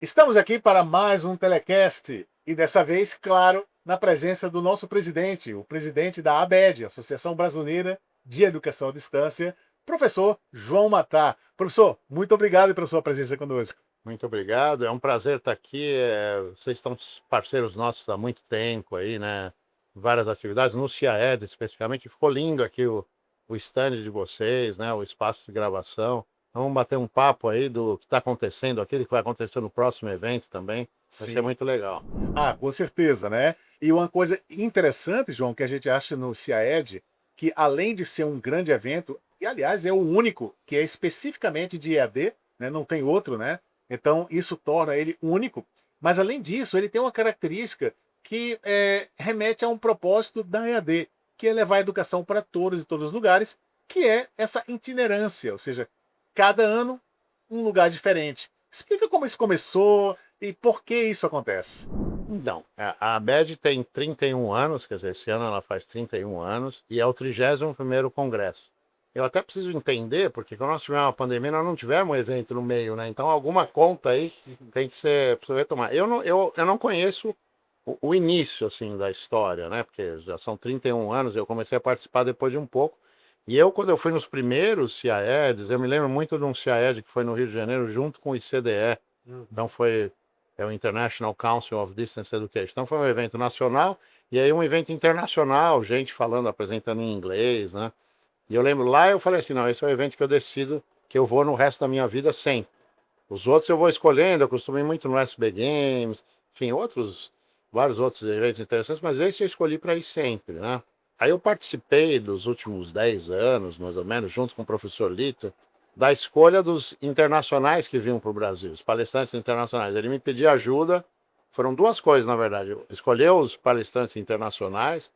Estamos aqui para mais um telecast e dessa vez, claro, na presença do nosso presidente, o presidente da ABED, Associação Brasileira de Educação à Distância, professor João Matá. Professor, muito obrigado pela sua presença conosco. Muito obrigado, é um prazer estar aqui. Vocês estão parceiros nossos há muito tempo aí, né? Várias atividades, no CIAED especificamente. Ficou lindo aqui o stand de vocês, né? O espaço de gravação. Vamos bater um papo aí do que está acontecendo aqui, do que vai acontecer no próximo evento também. Vai ser Sim. muito legal. Ah, com certeza, né? E uma coisa interessante, João, que a gente acha no CIAED, que além de ser um grande evento, e aliás é o único que é especificamente de EAD, né? Não tem outro, né? Então isso torna ele único. Mas além disso, ele tem uma característica que remete a um propósito da EAD, que é levar a educação para todos e todos os lugares, que é essa itinerância, ou seja, cada ano um lugar diferente. Explica como isso começou e por que isso acontece. Então, a ABED tem 31 anos, quer dizer, esse ano ela faz 31 anos, e é o 31º congresso. Eu até preciso entender, porque quando nós tivemos uma pandemia, nós não tivemos um evento no meio, né? Então, alguma conta aí tem que ser, precisa retomar. Eu não conheço o início, assim, da história, né? Porque já são 31 anos, eu comecei a participar depois de um pouco. E eu, quando eu fui nos primeiros CIAEDs, eu me lembro muito de um CIAED que foi no Rio de Janeiro, junto com o ICDE. Então, é o International Council of Distance Education. Então, foi um evento nacional e aí um evento internacional, gente falando, apresentando em inglês, né? E eu lembro lá, eu falei assim, não, esse é o evento que eu decido que eu vou no resto da minha vida sempre. Os outros eu vou escolhendo, eu costumo ir muito no SB Games, enfim, vários outros eventos interessantes, mas esse eu escolhi para ir sempre, né? Aí eu participei dos últimos 10 anos, mais ou menos, junto com o professor Lito, da escolha dos internacionais que vinham para o Brasil, os palestrantes internacionais. Ele me pedia ajuda, foram duas coisas, na verdade. Escolher os palestrantes internacionais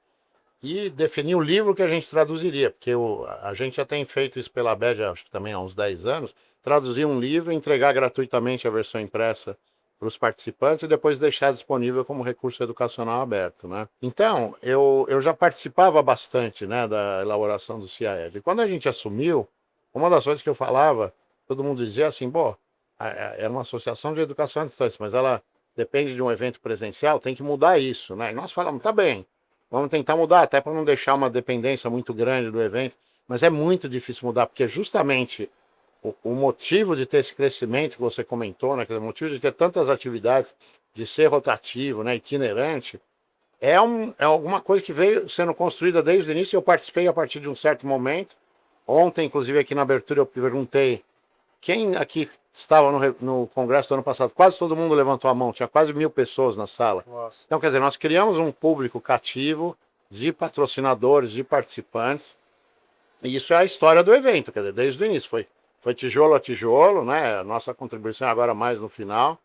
e definir o livro que a gente traduziria, porque a gente já tem feito isso pela BED, acho que também há uns 10 anos, traduzir um livro, entregar gratuitamente a versão impressa para os participantes e depois deixar disponível como recurso educacional aberto, né? Então, eu já participava bastante, né, da elaboração do CIAED. E quando a gente assumiu, uma das coisas que eu falava, todo mundo dizia assim, pô, era uma associação de educação à distância, mas ela depende de um evento presencial, tem que mudar isso, né? E nós falamos, tá bem, vamos tentar mudar, até para não deixar uma dependência muito grande do evento, mas é muito difícil mudar, porque justamente o motivo de ter esse crescimento que você comentou, né, o motivo de ter tantas atividades, de ser rotativo, né, itinerante, é alguma coisa que veio sendo construída desde o início. Eu participei a partir de um certo momento. Ontem, inclusive, aqui na abertura, eu perguntei quem aqui estava no congresso do ano passado. Quase todo mundo levantou a mão, tinha quase 1.000 pessoas na sala. Nossa. Então, quer dizer, nós criamos um público cativo de patrocinadores, de participantes, e isso é a história do evento, quer dizer, desde o início. Foi tijolo a tijolo, né? A nossa contribuição agora mais no final.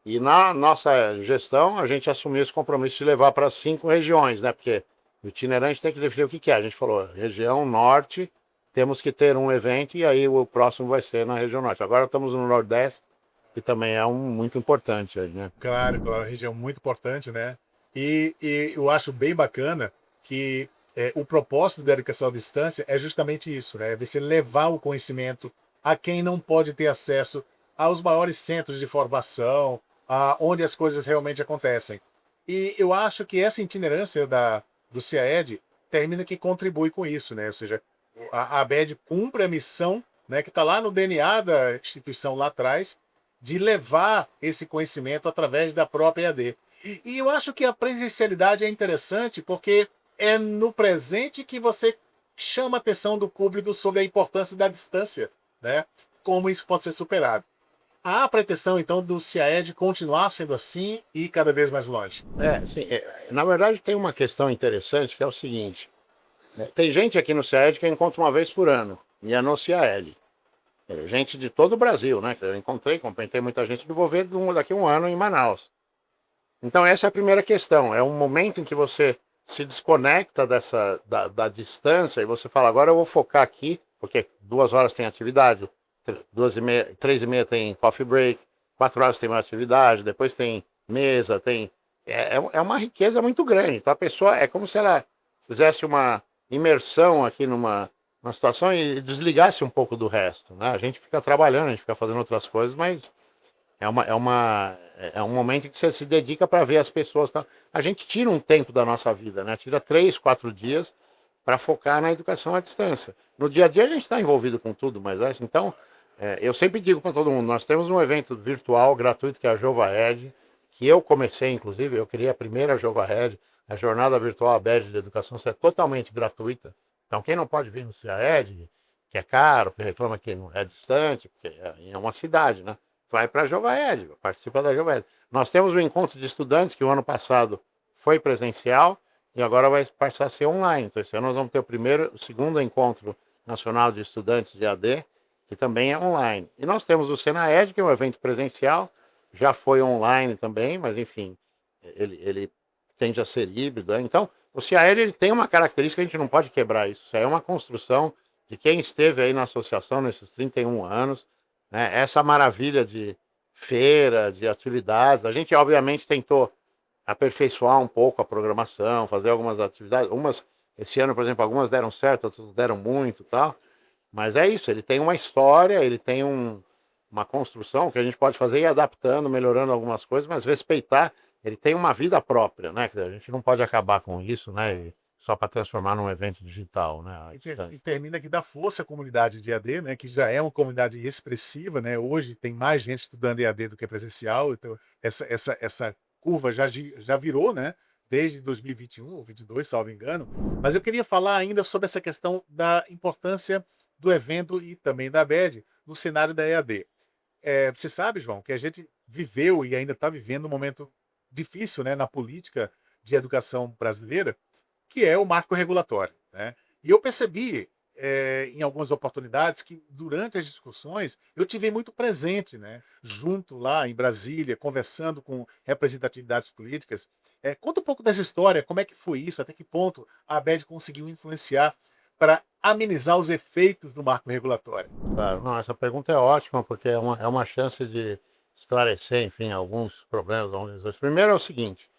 E na nossa gestão, a gente assumiu esse compromisso de levar para 5 regiões, né? Porque o itinerante tem que definir o que quer. A gente falou, região norte, temos que ter um evento e aí o próximo vai ser na região norte. Agora estamos no Nordeste, que também é muito importante aí, né? Claro, claro, região muito importante, né? E eu acho bem bacana que o propósito da educação à distância é justamente isso, né? Você levar o conhecimento a quem não pode ter acesso aos maiores centros de formação, a onde as coisas realmente acontecem. E eu acho que essa itinerância do CIAED termina que contribui com isso, né? Ou seja, a ABED cumpre a missão, né, que está lá no DNA da instituição lá atrás, de levar esse conhecimento através da própria EAD. E eu acho que a presencialidade é interessante porque é no presente que você chama a atenção do público sobre a importância da distância, né? Como isso pode ser superado. Há a pretensão, então, do CIAED continuar sendo assim e cada vez mais longe. Sim, na verdade tem uma questão interessante que é o seguinte, né? Tem gente aqui no CIAED que eu encontro uma vez por ano, e é no CIAED. Gente de todo o Brasil, né? Eu encontrei, cumprimentei muita gente que vou ver daqui a um ano em Manaus. Então essa é a primeira questão, é um momento em que você se desconecta da distância e você fala, agora eu vou focar aqui, porque 2 horas tem atividade, 2h30, 3h30 tem coffee break, 4 horas tem uma atividade, depois tem mesa, é uma riqueza muito grande. Então a pessoa, é como se ela fizesse uma imersão aqui numa situação e desligasse um pouco do resto, né? A gente fica trabalhando, a gente fica fazendo outras coisas, mas é um momento em que você se dedica para ver as pessoas. Tá? A gente tira um tempo da nossa vida, né? Tira 3, 4 dias para focar na educação à distância. No dia a dia a gente está envolvido com tudo, mas então eu sempre digo para todo mundo, nós temos um evento virtual gratuito que é a JovaEd, que eu comecei, inclusive, eu criei a primeira JovaEd, a jornada virtual ABED de educação, é totalmente gratuita. Então quem não pode vir no CIAED, que é caro, porque reclama que não é distante, porque é uma cidade, né? Vai para a JovaEd, participa da JovaEd. Nós temos um encontro de estudantes que o ano passado foi presencial e agora vai passar a ser online. Então esse ano nós vamos ter o segundo encontro nacional de estudantes de AD, que também é online. E nós temos o Senaed, que é um evento presencial, já foi online também, mas enfim, ele tende a ser híbrido. Né? Então, o CIAED ele tem uma característica que a gente não pode quebrar isso. Isso aí é uma construção de quem esteve aí na associação nesses 31 anos, né? Essa maravilha de feira, de atividades. A gente, obviamente, tentou aperfeiçoar um pouco a programação, fazer algumas atividades. Esse ano, por exemplo, algumas deram certo, outras deram muito e tal. Mas é isso, ele tem uma história, ele tem uma construção que a gente pode fazer e ir adaptando, melhorando algumas coisas, mas respeitar, ele tem uma vida própria, né? Quer dizer, a gente não pode acabar com isso, né? Só para transformar num evento digital, né? E termina aqui da força a comunidade de EAD, né, que já é uma comunidade expressiva, né? Hoje tem mais gente estudando EAD do que presencial, então essa curva já virou, né? Desde 2021 ou 22, salvo engano. Mas eu queria falar ainda sobre essa questão da importância do evento e também da ABED no cenário da EAD. Você sabe, João, que a gente viveu e ainda está vivendo um momento difícil, né, na política de educação brasileira, que é o marco regulatório. Né? E eu percebi, em algumas oportunidades, que durante as discussões eu tive muito presente, né? Junto lá em Brasília, conversando com representatividades políticas. Conta um pouco dessa história, como é que foi isso, até que ponto a ABED conseguiu influenciar para amenizar os efeitos do marco regulatório. Claro, não, essa pergunta é ótima, porque é uma chance de esclarecer, enfim, alguns problemas, algumas questões. Primeiro é o seguinte,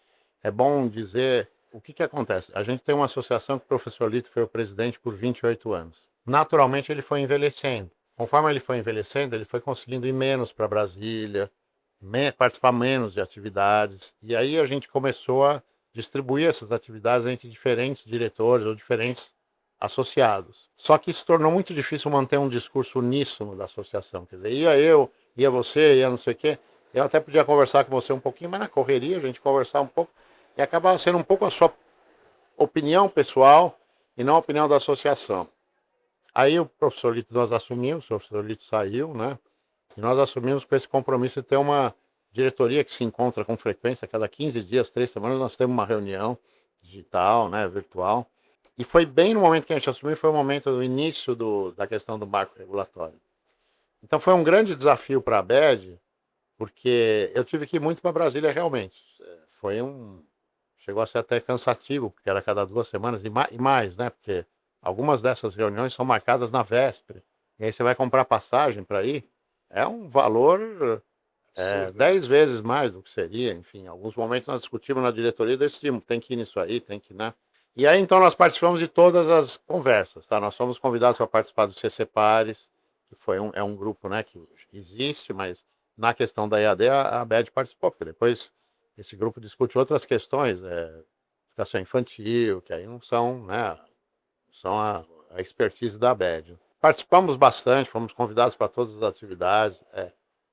é bom dizer o que acontece. A gente tem uma associação que o professor Lito foi o presidente por 28 anos. Naturalmente ele foi envelhecendo. Conforme ele foi envelhecendo, ele foi conseguindo ir menos para Brasília, participar menos de atividades. E aí a gente começou a distribuir essas atividades entre diferentes diretores ou diferentes associados. Só que isso tornou muito difícil manter um discurso uníssono da associação. Quer dizer, ia eu, ia você, ia não sei o quê. Eu até podia conversar com você um pouquinho, mas na correria a gente conversar um pouco e acabava sendo um pouco a sua opinião pessoal e não a opinião da associação. Aí o professor Lito nós assumimos, o professor Lito saiu, né? E nós assumimos com esse compromisso de ter uma diretoria que se encontra com frequência, a cada 15 dias, 3 semanas, nós temos uma reunião digital, né, virtual. E foi bem no momento que a gente assumiu, foi o momento do início da questão do marco regulatório. Então foi um grande desafio para a ABED, porque eu tive que ir muito para Brasília realmente. Chegou a ser até cansativo, porque era cada 2 semanas e mais, né? Porque algumas dessas reuniões são marcadas na véspera. E aí você vai comprar passagem para ir, é um valor 10 vezes mais do que seria. Enfim, em alguns momentos nós discutimos na diretoria e decidimos, tem que ir nisso aí, tem que ir, né? E aí então nós participamos de todas as conversas, tá? Nós fomos convidados para participar do CC Pares, que é um grupo, né, que existe, mas na questão da EAD a ABED participou, porque depois esse grupo discute outras questões, educação infantil, que aí não são, né, são a expertise da ABED. Participamos bastante, fomos convidados para todas as atividades,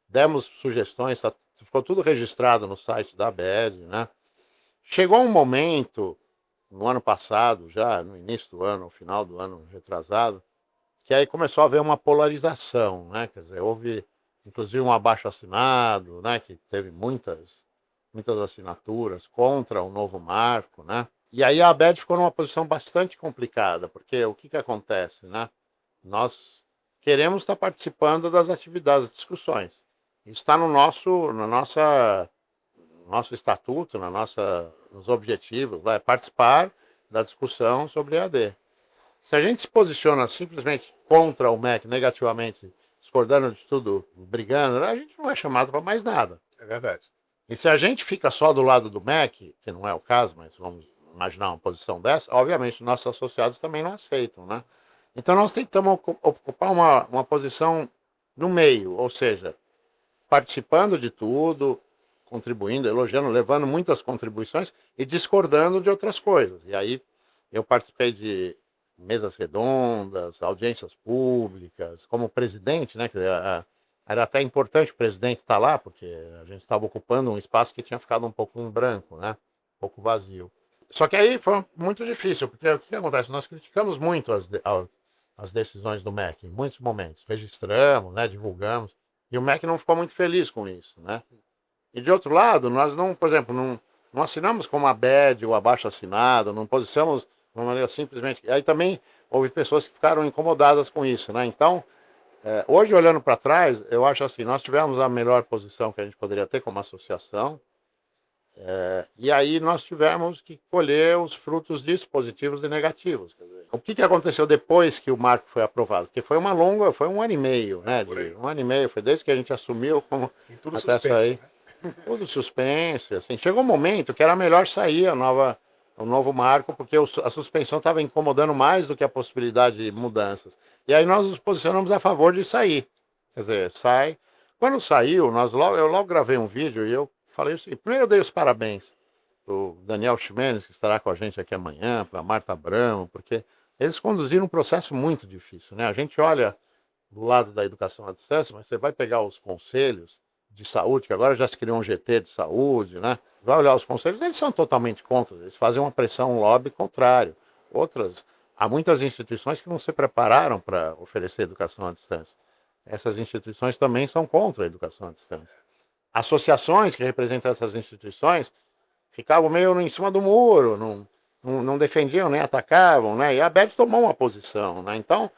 demos sugestões, ficou tudo registrado no site da ABED, né? Chegou um momento, no ano passado, já no início do ano, no final do ano retrasado, que aí começou a haver uma polarização, né? Quer dizer, houve inclusive um abaixo-assinado, né? Que teve muitas assinaturas contra o novo marco, né? E aí a ABED ficou numa posição bastante complicada, porque o que acontece, né? Nós queremos estar participando das atividades, das discussões. Isso está no nosso estatuto, nos objetivos, vai participar da discussão sobre EAD. Se a gente se posiciona simplesmente contra o MEC, negativamente, discordando de tudo, brigando, a gente não é chamado para mais nada. É verdade. E se a gente fica só do lado do MEC, que não é o caso, mas vamos imaginar uma posição dessa, obviamente nossos associados também não aceitam, né? Então nós tentamos ocupar uma posição no meio, ou seja, participando de tudo, contribuindo, elogiando, levando muitas contribuições e discordando de outras coisas. E aí eu participei de mesas redondas, audiências públicas, como presidente, né? Era até importante o presidente estar lá, porque a gente estava ocupando um espaço que tinha ficado um pouco em branco, né? Um pouco vazio. Só que aí foi muito difícil, porque o que acontece? Nós criticamos muito as decisões do MEC, em muitos momentos. Registramos, né? Divulgamos. E o MEC não ficou muito feliz com isso, né? E de outro lado, nós não, por exemplo, não assinamos como ABED ou abaixo assinado, não posicionamos de uma maneira simplesmente. Aí também houve pessoas que ficaram incomodadas com isso, né? Então, hoje olhando para trás, eu acho assim, nós tivemos a melhor posição que a gente poderia ter como associação, e aí nós tivemos que colher os frutos disso, positivos e negativos. Quer dizer, o que aconteceu depois que o marco foi aprovado? Porque foi foi um ano e meio, né? Um ano e meio, foi desde que a gente assumiu como E tudo até suspenso, sair. né? Tudo suspense, assim. Chegou um momento que era melhor sair o novo marco, porque a suspensão estava incomodando mais do que a possibilidade de mudanças. E aí nós nos posicionamos a favor de sair. Quer dizer, sai. Quando saiu, eu logo gravei um vídeo e eu falei assim, primeiro eu dei os parabéns para o Daniel Ximenes, que estará com a gente aqui amanhã, para a Marta Abramo, porque eles conduziram um processo muito difícil, né? A gente olha do lado da educação à distância, mas você vai pegar os conselhos de saúde, que agora já se criou um GT de saúde, né? Vai olhar os conselhos, eles são totalmente contra, eles fazem uma pressão, um lobby contrário. Há muitas instituições que não se prepararam para oferecer educação à distância. Essas instituições também são contra a educação à distância. Associações que representam essas instituições ficavam meio em cima do muro, não defendiam nem atacavam, né? E a ABED tomou uma posição, né? Então,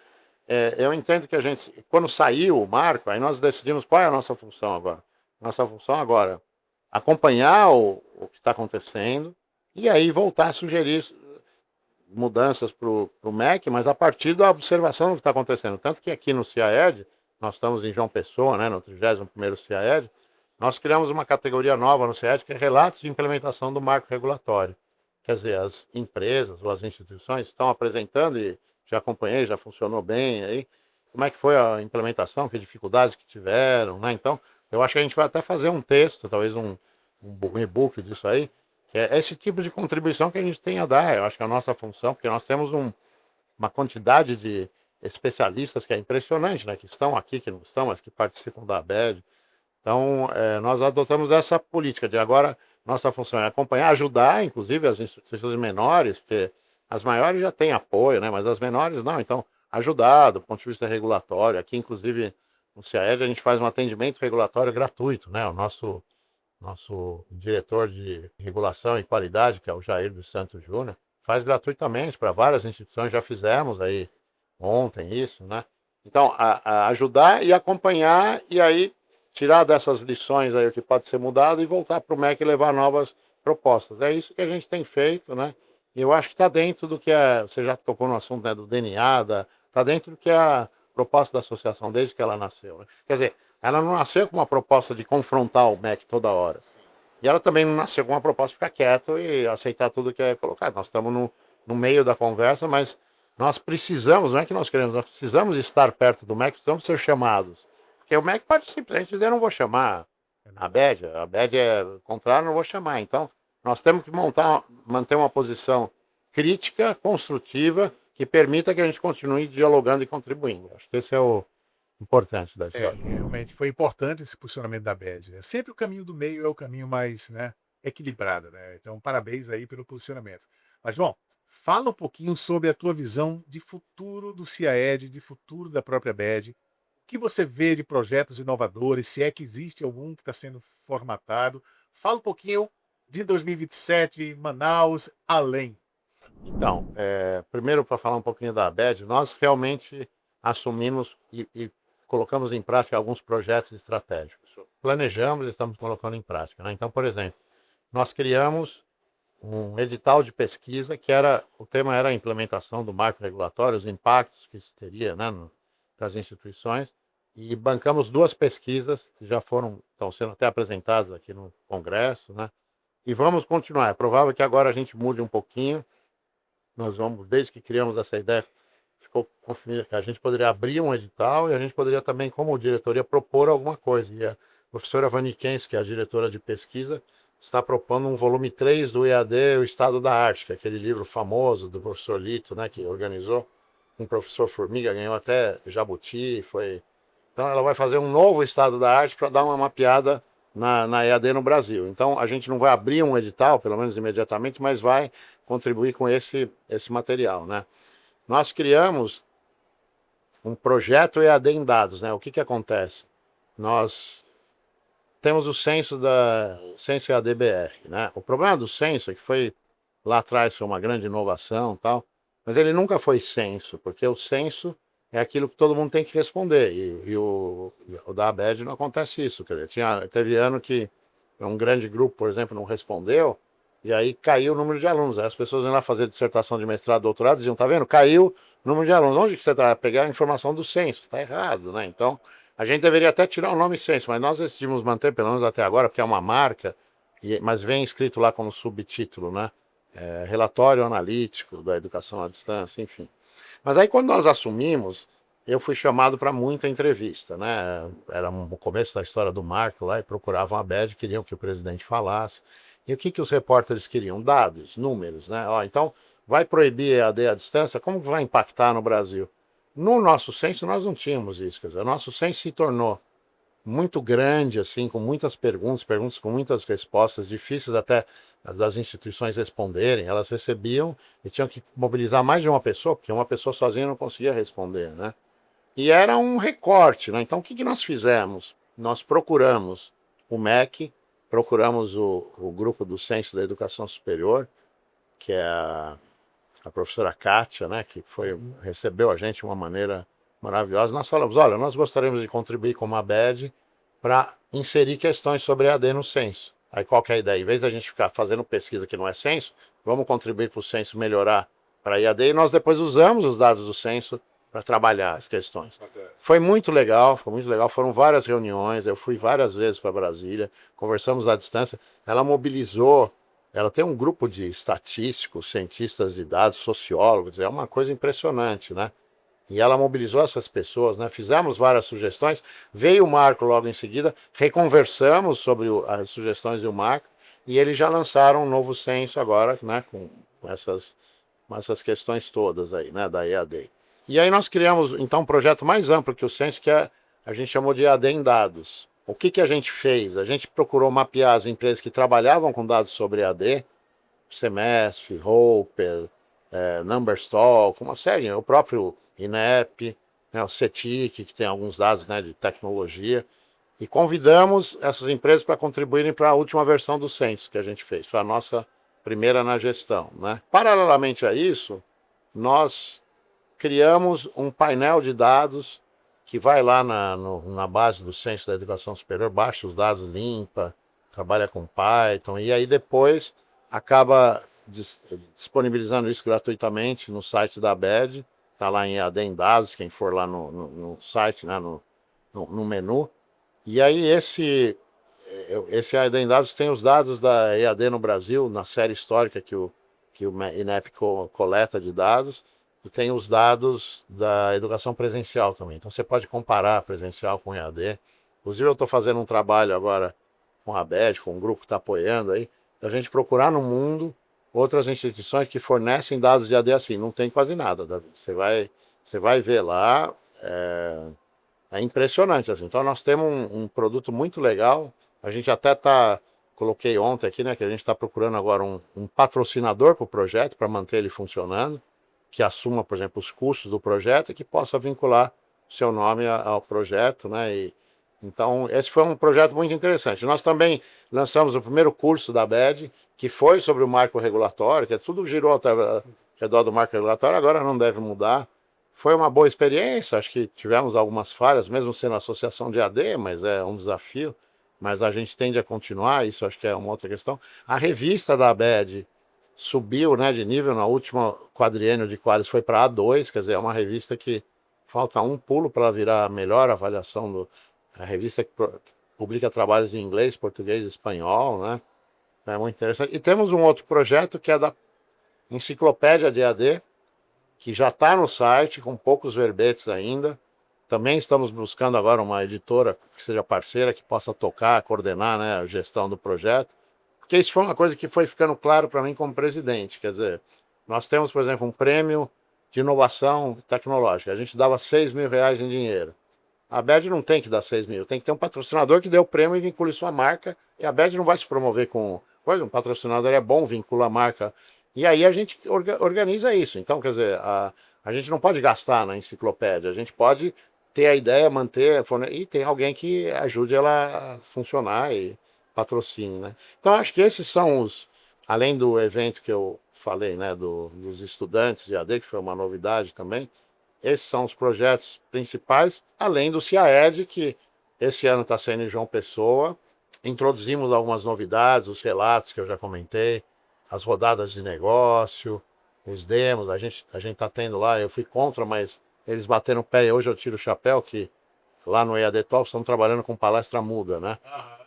eu entendo que a gente, quando saiu o marco, aí nós decidimos qual é a nossa função agora. Nossa função agora é acompanhar o que está acontecendo e aí voltar a sugerir mudanças para o MEC, mas a partir da observação do que está acontecendo. Tanto que aqui no CIAED, nós estamos em João Pessoa, né, no 31º CIAED, nós criamos uma categoria nova no CIAED que é relatos de implementação do marco regulatório. Quer dizer, as empresas ou as instituições estão apresentando, e já acompanhei, já funcionou bem, aí, como é que foi a implementação, que dificuldades que tiveram, né? Então, eu acho que a gente vai até fazer um texto, talvez um e-book disso aí, que é esse tipo de contribuição que a gente tem a dar. Eu acho que é a nossa função, porque nós temos uma quantidade de especialistas que é impressionante, né? Que estão aqui, que não estão, mas que participam da ABED. Então, nós adotamos essa política de agora, nossa função é acompanhar, ajudar, inclusive, as instituições menores, porque as maiores já têm apoio, né? Mas as menores não. Então, ajudar do ponto de vista regulatório. Aqui, inclusive, no CIAED, a gente faz um atendimento regulatório gratuito, né? O nosso diretor de regulação e qualidade, que é o Jair dos Santos Júnior, faz gratuitamente para várias instituições, já fizemos aí ontem isso, né? Então, a ajudar e acompanhar e aí tirar dessas lições aí o que pode ser mudado e voltar para o MEC e levar novas propostas. É isso que a gente tem feito, né? E eu acho que está dentro do que você já tocou no assunto, né, do DNA, está dentro do que é a proposta da associação desde que ela nasceu, né? Quer dizer, ela não nasceu com uma proposta de confrontar o MEC toda hora. E ela também não nasceu com uma proposta de ficar quieto e aceitar tudo que é colocado. Nós estamos no meio da conversa, mas nós precisamos, não é que nós queremos, nós precisamos estar perto do MEC, precisamos ser chamados. Porque o MEC pode simplesmente dizer, eu não vou chamar a BED é contrário, não vou chamar. Então, nós temos que manter uma posição crítica, construtiva, que permita que a gente continue dialogando e contribuindo. Acho que esse é o importante da história. Realmente foi importante esse posicionamento da BED, né? Sempre o caminho do meio é o caminho mais, né, equilibrado, né? Então, parabéns aí pelo posicionamento. Mas, João, fala um pouquinho sobre a tua visão de futuro do CIAED, de futuro da própria BED. O que você vê de projetos inovadores, se é que existe algum que está sendo formatado. Fala um pouquinho de 2027, Manaus, além. Então, primeiro para falar um pouquinho da ABED, nós realmente assumimos e colocamos em prática alguns projetos estratégicos. Planejamos e estamos colocando em prática, né? Então, por exemplo, nós criamos um edital de pesquisa o tema era a implementação do marco regulatório, os impactos que isso teria, né, para as instituições, e bancamos duas pesquisas que já estão sendo até apresentadas aqui no Congresso, né? E vamos continuar. É provável que agora a gente mude um pouquinho. Nós vamos, desde que criamos essa ideia, ficou confirmado que a gente poderia abrir um edital e a gente poderia também, como diretoria, propor alguma coisa. professora Vanikens, que é a diretora de pesquisa, está propondo um volume 3 do EAD, O Estado da Arte, que é aquele livro famoso do professor Lito, né, que organizou um professor Formiga, ganhou até Jabuti, foi... Então ela vai fazer um novo Estado da Arte para dar uma mapeada na EAD no Brasil. Então a gente não vai abrir um edital, pelo menos imediatamente, mas vai contribuir com esse material, né? Nós criamos um projeto EAD em dados, né? O que acontece? Nós temos o censo EAD-BR, né? O problema do censo é que foi lá atrás foi uma grande inovação, tal, mas ele nunca foi censo, porque o censo é aquilo que todo mundo tem que responder e o da ABED não acontece isso, quer dizer, teve ano que um grande grupo, por exemplo, não respondeu e aí caiu o número de alunos. Aí as pessoas iam lá fazer dissertação de mestrado, doutorado, diziam, tá vendo? Caiu o número de alunos. Onde que você está? Pegar a informação do censo. Tá errado, né? Então, a gente deveria até tirar o nome censo, mas nós decidimos manter, pelo menos até agora, porque é uma marca, mas vem escrito lá como subtítulo, né? Relatório analítico da educação à distância, enfim. Mas aí quando nós assumimos, eu fui chamado para muita entrevista, né? Era o começo da história do Marco lá e procuravam a BED, queriam que o presidente falasse. E o que os repórteres queriam? Dados, números, né? Ó, então, vai proibir a EAD à distância? Como que vai impactar no Brasil? No nosso censo, nós não tínhamos isso. Quer dizer, o nosso censo se tornou muito grande, assim, com muitas perguntas com muitas respostas, difíceis até das instituições responderem. Elas recebiam e tinham que mobilizar mais de uma pessoa, porque uma pessoa sozinha não conseguia responder, né? E era um recorte, né? Então, o que nós fizemos? Nós procuramos o MEC, procuramos o grupo do Censo da Educação Superior, que é a professora Kátia, né, que recebeu a gente de uma maneira maravilhosa. Nós falamos, olha, nós gostaríamos de contribuir com uma BED para inserir questões sobre EAD no censo. Aí qual que é a ideia? Em vez da gente ficar fazendo pesquisa que não é censo, vamos contribuir para o censo melhorar para EAD e nós depois usamos os dados do censo para trabalhar as questões. Foi muito legal, foram várias reuniões, eu fui várias vezes para Brasília, conversamos à distância, ela mobilizou, ela tem um grupo de estatísticos, cientistas de dados, sociólogos, é uma coisa impressionante, né? E ela mobilizou essas pessoas, né? Fizemos várias sugestões, veio o Marco logo em seguida, reconversamos sobre as sugestões do Marco, e eles já lançaram um novo censo agora, né? Com essas questões todas aí, né? Da EAD. E aí nós criamos, então, um projeto mais amplo que o censo, que a gente chamou de EAD em dados. O que a gente fez? A gente procurou mapear as empresas que trabalhavam com dados sobre EAD, Semestre, Hopper, Numberstock, uma série, o próprio INEP, né, o CETIC, que tem alguns dados, né, de tecnologia, e convidamos essas empresas para contribuírem para a última versão do censo que a gente fez, foi a nossa primeira na gestão, né? Paralelamente a isso, nós criamos um painel de dados que vai lá na base do Censo da Educação Superior, baixa os dados, limpa, trabalha com Python, e aí depois acaba disponibilizando isso gratuitamente no site da ABED, está lá em EAD em dados, quem for lá no site, né, no menu. E aí esse EAD em dados tem os dados da EAD no Brasil, na série histórica que o INEP coleta de dados, e tem os dados da educação presencial também. Então você pode comparar presencial com EAD. Inclusive eu estou fazendo um trabalho agora com a ABED, com um grupo que está apoiando aí, da gente procurar no mundo outras instituições que fornecem dados de EAD assim. Não tem quase nada, Davi. Você vai ver lá, é impressionante. Assim. Então nós temos um produto muito legal. A gente até coloquei ontem aqui, né, que a gente está procurando agora um patrocinador para o projeto, para manter ele funcionando, que assuma, por exemplo, os custos do projeto e que possa vincular seu nome ao projeto, né? Então, esse foi um projeto muito interessante. Nós também lançamos o primeiro curso da ABED, que foi sobre o marco regulatório, que tudo girou ao redor do marco regulatório, agora não deve mudar. Foi uma boa experiência, acho que tivemos algumas falhas, mesmo sendo associação de AD, mas é um desafio. Mas a gente tende a continuar, isso acho que é uma outra questão. A revista da ABED subiu, né, de nível, na última quadriênio de Qualis foi para A2, quer dizer, é uma revista que falta um pulo para virar a melhor avaliação a revista que publica trabalhos em inglês, português e espanhol, né? É muito interessante. E temos um outro projeto que é da Enciclopédia de EAD, que já está no site, com poucos verbetes ainda. Também estamos buscando agora uma editora que seja parceira, que possa tocar, coordenar, né, a gestão do projeto. Porque isso foi uma coisa que foi ficando claro para mim como presidente. Quer dizer, nós temos, por exemplo, um prêmio de inovação tecnológica. A gente dava R$ 6.000 em dinheiro. A ABED não tem que dar 6 mil, tem que ter um patrocinador que dê o prêmio e vincule sua marca. E a ABED não vai se promover com coisa, um patrocinador é bom, vincula a marca. E aí a gente organiza isso. Então, quer dizer, a gente não pode gastar na enciclopédia, a gente pode ter a ideia, manter, e tem alguém que ajude ela a funcionar e patrocine, né? Então, acho que esses são os, além do evento que eu falei, né, dos estudantes de AD, que foi uma novidade também, esses são os projetos principais, além do CIAED, que esse ano está sendo em João Pessoa. Introduzimos algumas novidades, os relatos que eu já comentei, as rodadas de negócio, os demos, a gente está tendo lá, eu fui contra, mas eles bateram o pé e hoje eu tiro o chapéu, que lá no EAD Talks estamos trabalhando com palestra muda, né?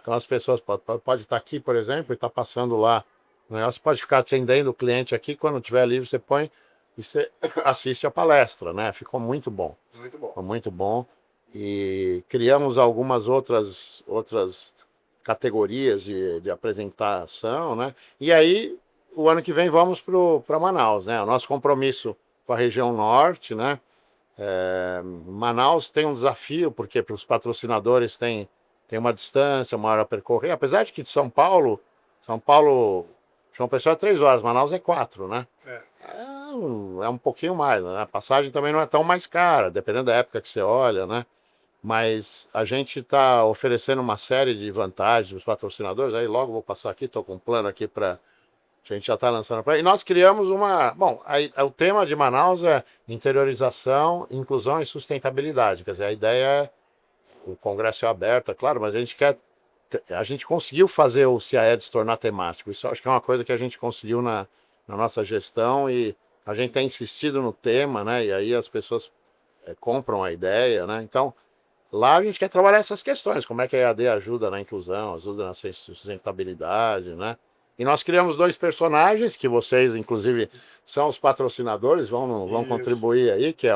Então as pessoas podem estar aqui, por exemplo, e estar passando lá. O negócio pode ficar atendendo o cliente aqui, quando tiver livre você põe e você assiste a palestra, né? Ficou muito bom. Muito bom. Ficou muito bom. E criamos algumas outras categorias de apresentação, né? E aí, o ano que vem vamos para Manaus, né? O nosso compromisso com a região norte, né? Manaus tem um desafio, porque para os patrocinadores tem uma distância maior a percorrer, apesar de que de São Paulo, João Pessoa é 3 horas, Manaus é 4, né? É um pouquinho mais, né? A passagem também não é tão mais cara, dependendo da época que você olha, né? Mas a gente está oferecendo uma série de vantagens para os patrocinadores, aí logo vou passar aqui, estou com um plano aqui para... A gente já está lançando para. E nós criamos uma. Bom, o tema de Manaus é interiorização, inclusão e sustentabilidade. Quer dizer, a ideia é. O congresso é aberto, é claro, mas a gente quer. A gente conseguiu fazer o CIAED se tornar temático. Isso acho que é uma coisa que a gente conseguiu na nossa gestão e a gente tem insistido no tema, né? E aí as pessoas compram a ideia, né? Então, lá a gente quer trabalhar essas questões, como é que a EAD ajuda na inclusão, ajuda na sustentabilidade, né? E nós criamos 2 personagens, que vocês, inclusive, são os patrocinadores, vão contribuir aí, que é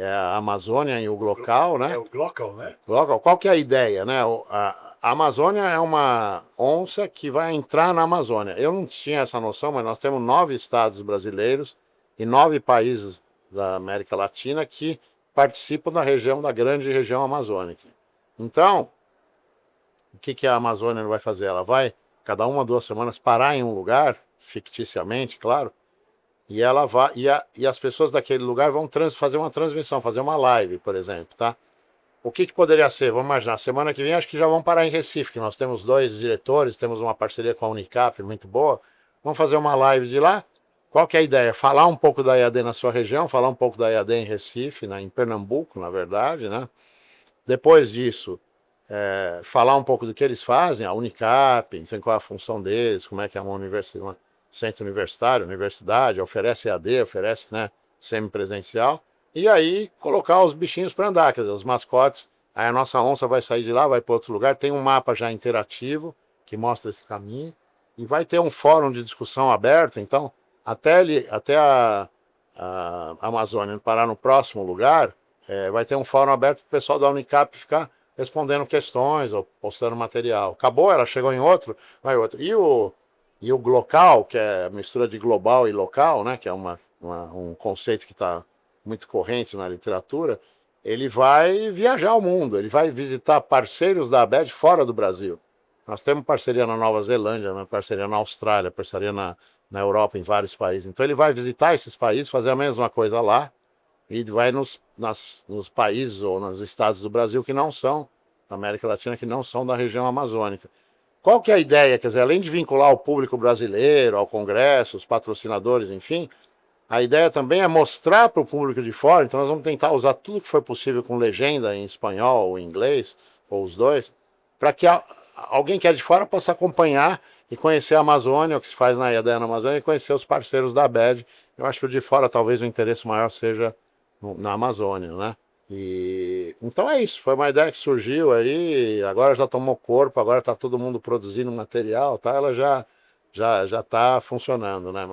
a Amazônia e o Glocal, né? É o Glocal, né? Glocal, qual que é a ideia, né? A Amazônia é uma onça que vai entrar na Amazônia. Eu não tinha essa noção, mas nós temos 9 estados brasileiros e 9 países da América Latina que participam da grande região amazônica. Então, o que a Amazônia vai fazer? Ela vai, cada 1 ou 2 semanas, parar em um lugar, ficticiamente, claro, e ela vai, e as pessoas daquele lugar vão fazer uma transmissão, fazer uma live, por exemplo, tá? O que poderia ser? Vamos imaginar, semana que vem acho que já vão parar em Recife, que nós temos 2 diretores, temos uma parceria com a Unicap muito boa, vamos fazer uma live de lá. Qual que é a ideia? Falar um pouco da EAD na sua região, falar um pouco da EAD em Recife, né, em Pernambuco, na verdade, né? Depois disso, falar um pouco do que eles fazem, a Unicap, qual é a função deles, como é que é uma universidade, centro universitário, universidade, oferece EAD, oferece, né, semipresencial, e aí colocar os bichinhos para andar, quer dizer, os mascotes. Aí a nossa onça vai sair de lá, vai para outro lugar, tem um mapa já interativo que mostra esse caminho, e vai ter um fórum de discussão aberto, então, até a Amazônia parar no próximo lugar, vai ter um fórum aberto para o pessoal da Unicap ficar respondendo questões ou postando material. Acabou, ela chegou em outro, vai outro. E o Glocal, que é a mistura de global e local, né, que é um conceito que está muito corrente na literatura, ele vai viajar o mundo, ele vai visitar parceiros da ABED fora do Brasil. Nós temos parceria na Nova Zelândia, parceria na Austrália, parceria na Europa, em vários países. Então ele vai visitar esses países, fazer a mesma coisa lá, e vai nos países ou nos estados do Brasil que não são, da América Latina, que não são da região amazônica. Qual que é a ideia? Quer dizer, além de vincular o público brasileiro ao Congresso, os patrocinadores, enfim, a ideia também é mostrar para o público de fora, então nós vamos tentar usar tudo que for possível com legenda em espanhol ou em inglês, ou os dois, para que alguém que é de fora possa acompanhar e conhecer a Amazônia, o que se faz na EAD na Amazônia, e conhecer os parceiros da ABED. Eu acho que o de fora talvez o interesse maior seja na Amazônia, né? Então é isso, foi uma ideia que surgiu aí, agora já tomou corpo, agora está todo mundo produzindo material, tá? Ela já está funcionando, né?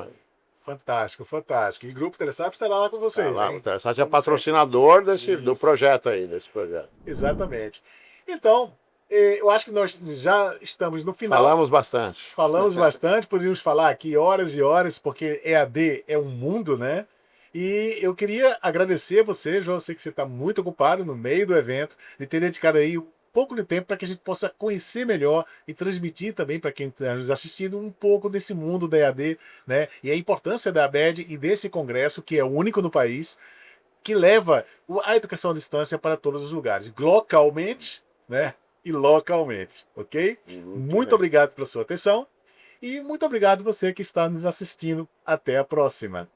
Fantástico, fantástico. E o Grupo Telesap estará lá com Tá vocês, lá, hein? o Telesat é Como sempre. patrocinador do Isso. projeto aí, desse projeto. Exatamente. Então, eu acho que nós já estamos no final. Falamos bastante. Falamos bastante, poderíamos falar aqui horas e horas, porque EAD é um mundo, né? E eu queria agradecer você, João, eu sei que você está muito ocupado no meio do evento, de ter dedicado aí um pouco de tempo para que a gente possa conhecer melhor e transmitir também para quem está nos assistindo um pouco desse mundo da EAD, né? E a importância da ABED e desse congresso, que é o único no país, que leva a educação à distância para todos os lugares, localmente, né? E localmente, ok? Muito obrigado pela sua atenção e muito obrigado você que está nos assistindo. Até a próxima.